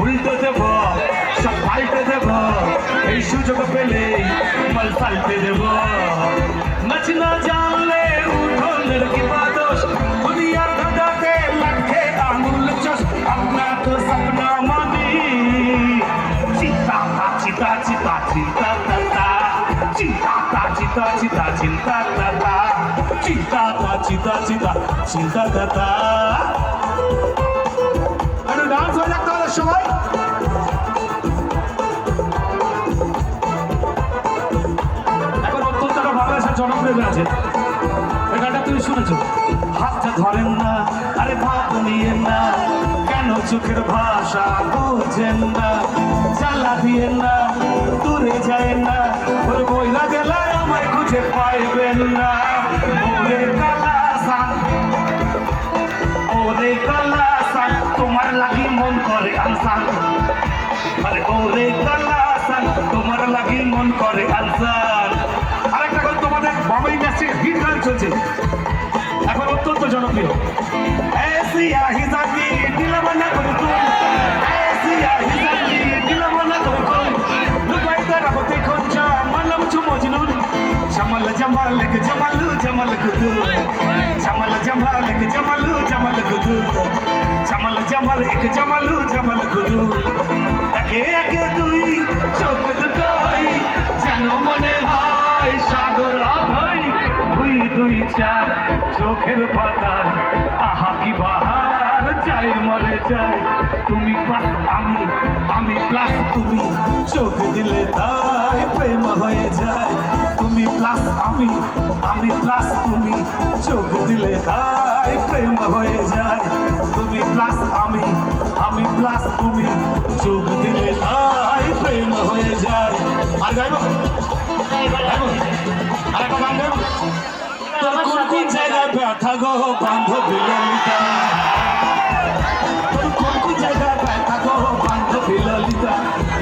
উল্টে দেব সব পাল্টে দেব এই সুযোগ পেলে মাল পাল্টে দেব নাচ না জানলে উঠো লড়কি বাদোশ দুনিয়া দাদাতে লটকে আঙুল চোষ अपना तो सपना मानी चिता चिता चिता चिता चिता चिता चिता चिता चिता चिता चिता चिता चिता चिता अरे डांस हो जाता है सबाई এখন অত্যন্ত বাংলাদেশের জনপ্রিয় আছে এই গানটা তুমি শুনেছো হাতটা ধরেন না আরে ভাব নিয়েন না কেন চোখের ভাষা বুঝেন না জ্বালা দিয়েন না দূরে যায় না ওর বইলা গেলায় আমায় খুঁজে পাইবেন না ওরে কালাসান ওরে কালাসান তোমার লাগি মন করে আনসান আরে ওরে কালাসান তোমার লাগি মন করে আনসান আরেকটা গান তোমাদের বাবাই ম্যাচে হিট গান চলছে এখন অত্যন্ত জনপ্রিয় এসিয়া হিজাকি দিলবানা করে তুই এসিয়া হিজাকি দিলবানা করে তুই লুকাইতে রাখো দেখো জামালম চু মজনুন জামাল জামাল কে জামালু জামাল কুদু জামাল জামাল কে জামালু জামাল কুদু জামাল জামাল কে জামালু জামাল কুদু একে একে তুই চোখ দুটোই যেন মনে হয় সাগর ভাই দুই দুই চার চোখের পাতার আহা কি বাহার চাই মরে যাই তুমি প্লাস আমি প্লাস তুমি চোখ দিলে তাই প্রেম হয়ে যায় তুমি প্লাস আমি প্লাস তুমি চোখ দিলে তাই প্রেম হয়ে যায় তুমি প্লাস আমি প্লাস তুমি চোখ দিলে তাই প্রেম হয়ে যায় আর গাইব আর একটা গান গাইব তোর কোন কোন জায়গায় ব্যথা গো বান্ধবী ললিতা তোর কোন কোন জায়গায় ব্যথা গো বান্ধবী ললিতা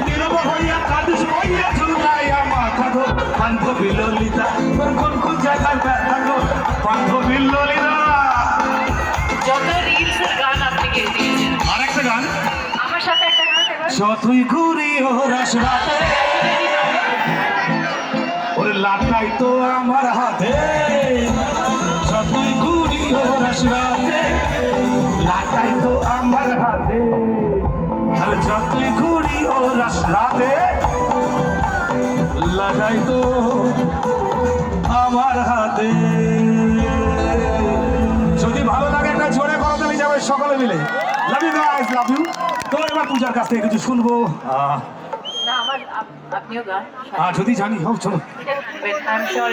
নীরব হইয়া কাঁদিস হইয়া ঝুলাইয়া মাথা গো বান্ধবী ললিতা তোর কোন কোন জায়গায় ব্যথা গো বান্ধবী ললিতা যত রিলসের গান আপনি গেয়ে দিয়েছেন আরেকটা গান আমার সাথে একটা গান এবার যতই ঘুরি ওরাস রাতে ওরে লাটাই তো আমার হাতে যতই ঘুরি ওরাস রাতে লাটাই তো আমার হাতে আর যতই ঘুরি ওরাস রাতে লাটাই তো আমার হাতে যদি ভালো লাগে একটা জোরে করতালি যাবে সকলে মিলে love you guys love you তো এবার পূজার কাছ থেকে কিছু শুনবো না আমার আপনিও গান যদি জানি হোক চলো আই এম শিওর